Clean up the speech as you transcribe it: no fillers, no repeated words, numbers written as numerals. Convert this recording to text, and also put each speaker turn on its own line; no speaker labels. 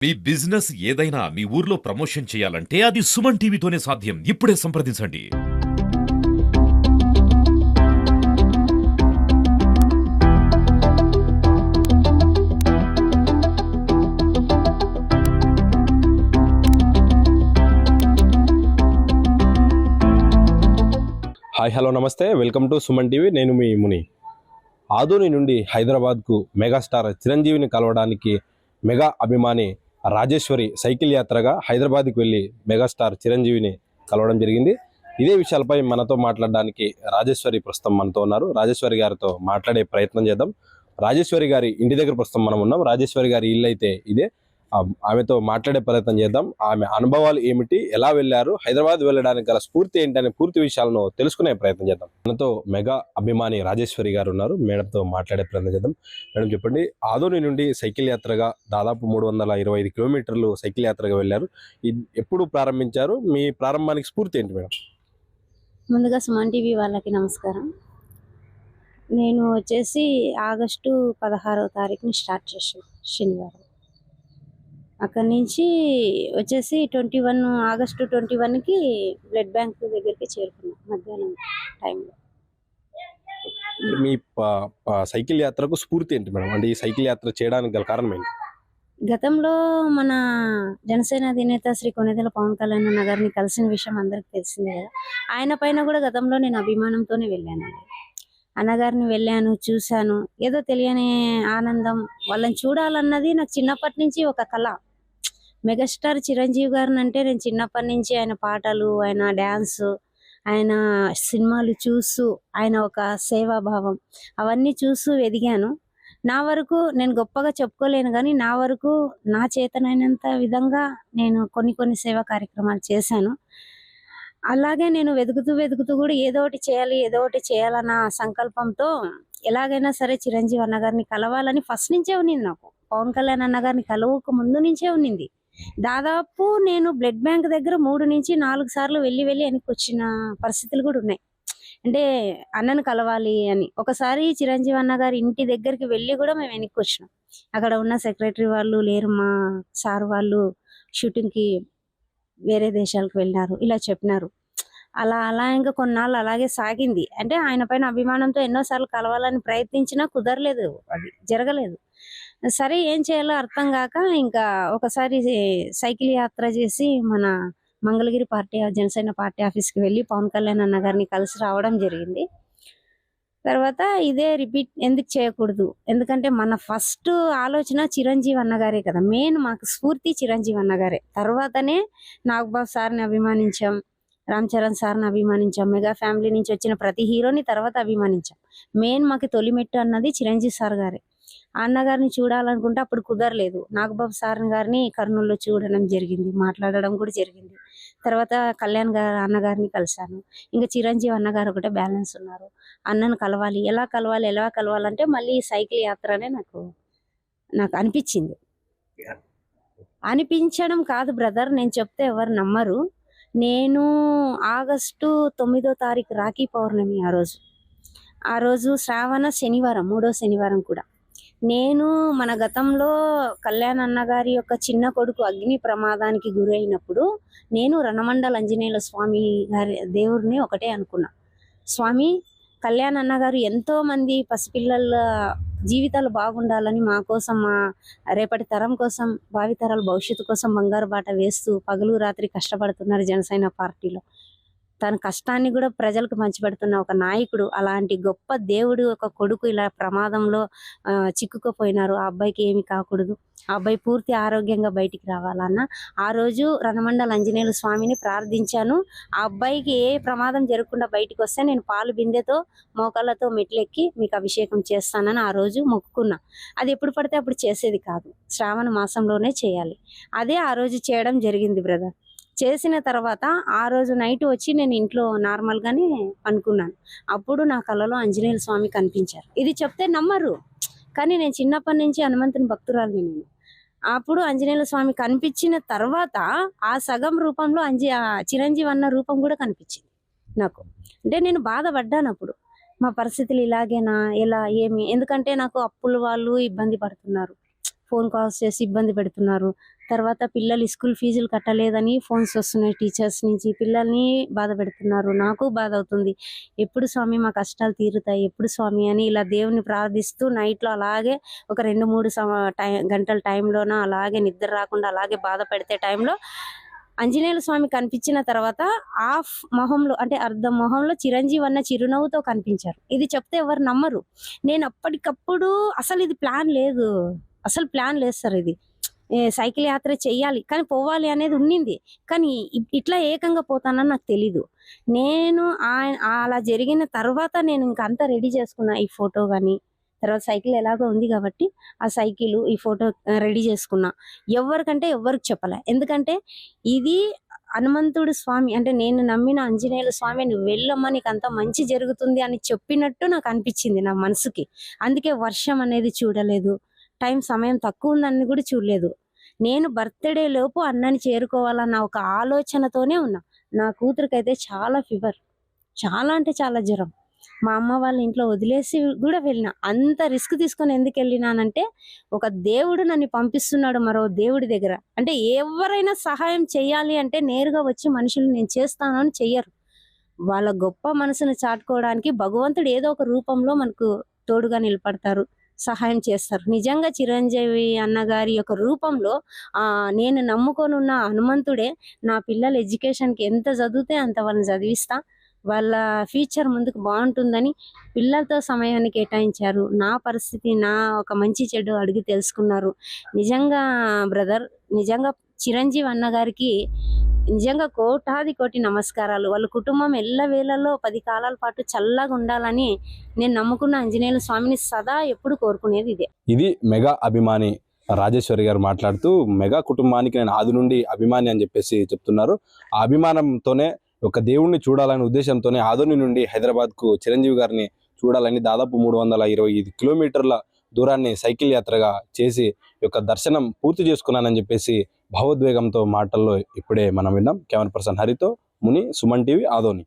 మీ business ఏదైనా మీ ఊర్లో promotion చేయాలంటే అది సుమన్ టీవీతోనే సాధ్యం. ఇప్పుడే సంప్రదించండి.
హాయ్ హలో నమస్తే, వెల్కమ్ టు సుమన్ టీవీ. నేను మీ ముని. ఆదోని నుండి హైదరాబాద్కు మెగాస్టార్ చిరంజీవిని కలవడానికి మెగా అభిమాని రాజేశ్వరి సైకిల్ యాత్రగా హైదరాబాద్కి వెళ్ళి మెగాస్టార్ చిరంజీవిని కలవడం జరిగింది. ఇదే విషయాలపై మనతో మాట్లాడడానికి రాజేశ్వరి ప్రస్తుతం మనతో ఉన్నారు. రాజేశ్వరి గారితో మాట్లాడే ప్రయత్నం చేద్దాం. రాజేశ్వరి గారి ఇంటి దగ్గర ప్రస్తుతం మనం ఉన్నాం. రాజేశ్వరి గారి ఇల్లు అయితే ఇదే. ఆమెతో మాట్లాడే ప్రయత్నం చేద్దాం. ఆమె అనుభవాలు ఏమిటి, ఎలా వెళ్ళారు, హైదరాబాద్ వెళ్ళడానికి గల స్ఫూర్తి ఏంటనే పూర్తి విషయాలను తెలుసుకునే ప్రయత్నం చేద్దాం. మనతో మెగా అభిమాని రాజేశ్వరి గారు ఉన్నారు. మేడంతో మాట్లాడే ప్రయత్నం చేద్దాం. మేడం చెప్పండి, ఆదోని నుండి సైకిల్ యాత్రగా దాదాపు 325 కిలోమీటర్లు సైకిల్ యాత్రగా వెళ్ళారు. ఎప్పుడు ప్రారంభించారు? మీ ప్రారంభానికి స్ఫూర్తి ఏంటి మేడం?
ముందుగా సుమన్ టీవీ వాళ్ళకి నమస్కారం. నేను వచ్చేసి ఆగస్టు 16వ తారీఖుని స్టార్ట్ చేసాను, శనివారం. అక్కడి నుంచి వచ్చేసి ఆగస్టు 21కి బ్లడ్ బ్యాంక్ దగ్గరికి చేరుకున్నాం మధ్యాహ్నం టైంలో.
మీ సైకిల్ యాత్రకు స్ఫూర్తి ఏంటి మేడం? అంటే ఈ సైకిల్ యాత్ర చేయడానికి గల కారణం ఏంటి?
గతంలో మన జనసేన అధినేత శ్రీ కొణిదెల పవన్ కళ్యాణ్ అన్న గారిని కలిసిన విషయం అందరికి తెలిసిందే కదా. ఆయన పైన కూడా గతంలో నేను అభిమానంతోనే వెళ్ళానండి. అన్నగారిని వెళ్ళాను, చూశాను. ఏదో తెలియని ఆనందం, వాళ్ళని చూడాలన్నది నాకు చిన్నప్పటి నుంచి ఒక కళ. మెగాస్టార్ చిరంజీవి గారిని అంటే నేను చిన్నప్పటి నుంచి ఆయన పాటలు, ఆయన డ్యాన్స్, ఆయన సినిమాలు చూస్తూ, ఆయన ఒక సేవాభావం అవన్నీ చూస్తూ ఎదిగాను. నా వరకు నేను గొప్పగా చెప్పుకోలేను కానీ నా వరకు నా చేతనైనంత విధంగా నేను కొన్ని సేవా కార్యక్రమాలు చేశాను. అలాగే నేను వెతుకుతూ కూడా ఏదో ఒకటి చేయాలన్న సంకల్పంతో ఎలాగైనా సరే చిరంజీవి అన్నగారిని కలవాలని ఫస్ట్ నుంచే ఉన్నింది నాకు. పవన్ కళ్యాణ్ అన్నగారిని కలవక ముందు నుంచే ఉన్నింది. దాదాపు నేను బ్లడ్ బ్యాంక్ దగ్గర 3 నుంచి 4 సార్లు వెళ్ళి వెనక్కి వచ్చిన పరిస్థితులు కూడా ఉన్నాయి. అంటే అన్నను కలవాలి అని. ఒకసారి చిరంజీవి అన్న గారి ఇంటి దగ్గరికి వెళ్ళి కూడా మేము వెనక్కి వచ్చినాం. అక్కడ ఉన్న సెక్రటరీ వాళ్ళు లేరు, మా సార్ వాళ్ళు షూటింగ్కి వేరే దేశాలకు వెళ్ళినారు, ఇలా చెప్పినారు. అలా ఇంకా కొన్నాళ్ళు అలాగే సాగింది. అంటే ఆయన పైన అభిమానంతో ఎన్నోసార్లు కలవాలని ప్రయత్నించినా కుదరలేదు, అది జరగలేదు. సరే ఏం చేయాలో అర్థం కాక ఇంకా ఒకసారి సైకిల్ యాత్ర చేసి మన మంగళగిరి జనసేన పార్టీ ఆఫీస్కి వెళ్ళి పవన్ కళ్యాణ్ అన్న గారిని కలిసి రావడం జరిగింది. తర్వాత ఇదే రిపీట్ ఎందుకు చేయకూడదు, ఎందుకంటే మన ఫస్ట్ ఆలోచన చిరంజీవి అన్నగారే కదా. మెయిన్ మాకు స్ఫూర్తి చిరంజీవి అన్నగారే. తర్వాతనే నాగబాబు సార్ని అభిమానించాం, రామ్ చరణ్ సార్ని అభిమానించాం, మెగా ఫ్యామిలీ నుంచి వచ్చిన ప్రతి హీరోని తర్వాత అభిమానించాం. మెయిన్ మాకు తొలిమెట్టు అన్నది చిరంజీవి సార్ గారే. అన్నగారిని చూడాలనుకుంటే అప్పుడు కుదరలేదు. నాగబాబు సార్ గారిని కర్నూలులో చూడడం జరిగింది, మాట్లాడడం కూడా జరిగింది. తర్వాత కళ్యాణ్ గారు అన్నగారిని కలిశాను. ఇంకా చిరంజీవి అన్నగారు ఒకటే బ్యాలెన్స్ ఉన్నారు. అన్నను కలవాలి, ఎలా కలవాలంటే మళ్ళీ సైకిల్ యాత్రనే నాకు అనిపించింది. అనిపించడం కాదు బ్రదర్, నేను చెప్తే ఎవరు నమ్మరు. నేను ఆగస్టు 9వ తారీఖు రాఖీ పౌర్ణమి, ఆ రోజు శ్రావణ శనివారం, 3వ శనివారం కూడా నేను మన గతంలో కళ్యాణ్ అన్నగారి యొక్క చిన్న కొడుకు అగ్ని ప్రమాదానికి గురైనప్పుడు నేను రణమండల ఆంజనేయుల స్వామి గారి దేవుడిని ఒకటే అనుకున్నా, స్వామి కళ్యాణ్ అన్నగారు ఎంతో మంది పసిపిల్లల జీవితాలు బాగుండాలని, మా కోసం, మా రేపటి తరం కోసం, భావితరాల భవిష్యత్తు కోసం బంగారు బాట వేస్తూ పగలు రాత్రి కష్టపడుతున్నారు జనసేన పార్టీలో. తన కష్టాన్ని కూడా ప్రజలకు పంచిపెడుతున్న ఒక నాయకుడు, అలాంటి గొప్ప దేవుడు ఒక కొడుకు ఇలా ప్రమాదంలో చిక్కుకుపోయినారు. ఆ అబ్బాయికి ఏమి కాకూడదు, ఆ అబ్బాయి పూర్తి ఆరోగ్యంగా బయటికి రావాలన్న ఆ రోజు రణమండల ఆంజనేయుల స్వామిని ప్రార్థించాను. ఆ అబ్బాయికి ఏ ప్రమాదం జరగకుండా బయటికి వస్తే నేను పాలు బిందెతో మోకాళ్ళతో మెట్లెక్కి మీకు అభిషేకం చేస్తానని ఆ రోజు మొక్కుకున్నా. అది ఎప్పుడు పడితే అప్పుడు చేసేది కాదు, శ్రావణ మాసంలోనే చేయాలి. అదే ఆ రోజు చేయడం జరిగింది బ్రదర్. చేసిన తర్వాత ఆ రోజు నైట్ వచ్చి నేను ఇంట్లో నార్మల్గానే అనుకున్నాను. అప్పుడు నా కలలో ఆంజనేయుల స్వామి కనిపించారు. ఇది చెప్తే నమ్మరు కానీ నేను చిన్నప్పటి నుంచి హనుమంతుని భక్తురాలిని నేను. అప్పుడు ఆంజనేయుల స్వామి కనిపించిన తర్వాత ఆ సగం రూపంలో చిరంజీవి అన్న రూపం కూడా కనిపించింది నాకు. అంటే నేను బాధపడ్డాను అప్పుడు, మా పరిస్థితులు ఇలాగేనా, ఎలా ఏమి, ఎందుకంటే నాకు అప్పుల వాళ్ళు ఇబ్బంది పడుతున్నారు, ఫోన్ కాల్స్ చేసి ఇబ్బంది పెడుతున్నారు. తర్వాత పిల్లలు స్కూల్ ఫీజులు కట్టలేదని ఫోన్స్ వస్తున్నాయి టీచర్స్ నుంచి, పిల్లల్ని బాధ పెడుతున్నారు, నాకు బాధ అవుతుంది. ఎప్పుడు స్వామి మా కష్టాలు తీరుతాయి, ఎప్పుడు స్వామి అని ఇలా దేవుని ప్రార్థిస్తూ నైట్లో అలాగే ఒక 2-3 గంటల టైంలోన అలాగే నిద్ర రాకుండా అలాగే బాధ పెడితే టైంలో ఆంజనేయుల స్వామి కనిపించిన తర్వాత హాఫ్ మొహంలో అంటే అర్ధం మొహంలో చిరంజీవి అన్న చిరునవ్వుతో కనిపించారు. ఇది చెప్తే ఎవరు నమ్మరు. నేను అప్పటికప్పుడు అసలు ఇది ప్లాన్ లేదు, అసలు ప్లాన్ లేదు సార్. ఇది సైకిల్ యాత్ర చెయ్యాలి కానీ పోవాలి అనేది ఉండింది, కానీ ఇట్లా ఏకంగా పోతానని నాకు తెలీదు. నేను అలా జరిగిన తర్వాత నేను ఇంకంతా రెడీ చేసుకున్నా. ఈ ఫోటో కానీ తర్వాత సైకిల్ ఎలాగో ఉంది కాబట్టి ఆ సైకిల్ ఈ ఫోటో రెడీ చేసుకున్నా. ఎవరికి చెప్పలే, ఎందుకంటే ఇది హనుమంతుడు స్వామి అంటే నేను నమ్మిన ఆంజనేయుల స్వామి, నువ్వు వెళ్ళమ్మా నీకు అంత మంచి జరుగుతుంది అని చెప్పినట్టు నాకు అనిపించింది నా మనసుకి. అందుకే వర్షం అనేది చూడలేదు, సమయం తక్కువ ఉందని కూడా చూడలేదు. నేను బర్త్డే లోపు అన్నని చేరుకోవాలన్న ఒక ఆలోచనతోనే ఉన్నా. నా కూతురికైతే చాలా ఫీవర్, చాలా అంటే చాలా జ్వరం. మా అమ్మ వాళ్ళ ఇంట్లో వదిలేసి కూడా వెళ్ళిన. అంత రిస్క్ తీసుకొని ఎందుకు వెళ్ళినానంటే ఒక దేవుడు నన్ను పంపిస్తున్నాడు మరో దేవుడి దగ్గర. అంటే ఎవరైనా సహాయం చేయాలి అంటే నేరుగా వచ్చి మనుషులు నేను చేస్తాను అని చెయ్యరు. వాళ్ళ గొప్ప మనసును చాటుకోవడానికి భగవంతుడు ఏదో ఒక రూపంలో మనకు తోడుగా నిలబడతారు, సహాయం చేస్తారు. నిజంగా చిరంజీవి అన్నగారి యొక్క రూపంలో నేను నమ్ముకొనున్న హనుమంతుడే నా పిల్లల ఎడ్యుకేషన్కి ఎంత చదివితే అంత వాళ్ళని చదివిస్తా, వాళ్ళ ఫ్యూచర్ ముందుకు బాగుంటుందని పిల్లలతో సమయాన్ని కేటాయించారు. నా పరిస్థితి, నా ఒక మంచి చెడు అడిగి తెలుసుకున్నారు. నిజంగా బ్రదర్, నిజంగా చిరంజీవి అన్నగారికి నిజంగా కోటి నమస్కారాలు. వాళ్ళ కుటుంబం ఎల్లవేళలో 10 కాలాల పాటు చల్లగా ఉండాలని నేను నమ్ముకున్న ఆంజనేయుల స్వామిని సదా ఎప్పుడు కోరుకునేది ఇదే.
ఇది మెగా అభిమాని రాజేశ్వరి గారు మాట్లాడుతూ మెగా కుటుంబానికి నేను ఆది నుండి అభిమాని అని చెప్పేసి చెప్తున్నారు. ఆ అభిమానంతోనే ఒక దేవుణ్ణి చూడాలనే ఉద్దేశంతోనే ఆదోని నుండి హైదరాబాద్కు చిరంజీవి గారిని చూడాలని దాదాపు 325 కిలోమీటర్ల దూరాన్ని సైకిల్ యాత్రగా చేసి యొక్క దర్శనం పూర్తి చేసుకున్నానని చెప్పేసి భావోద్వేగంతో మాటల్లో ఇప్పుడే మనం విన్నాం. కెమెరా పర్సన్ హరితో ముని, సుమన్ టీవీ, ఆదోని.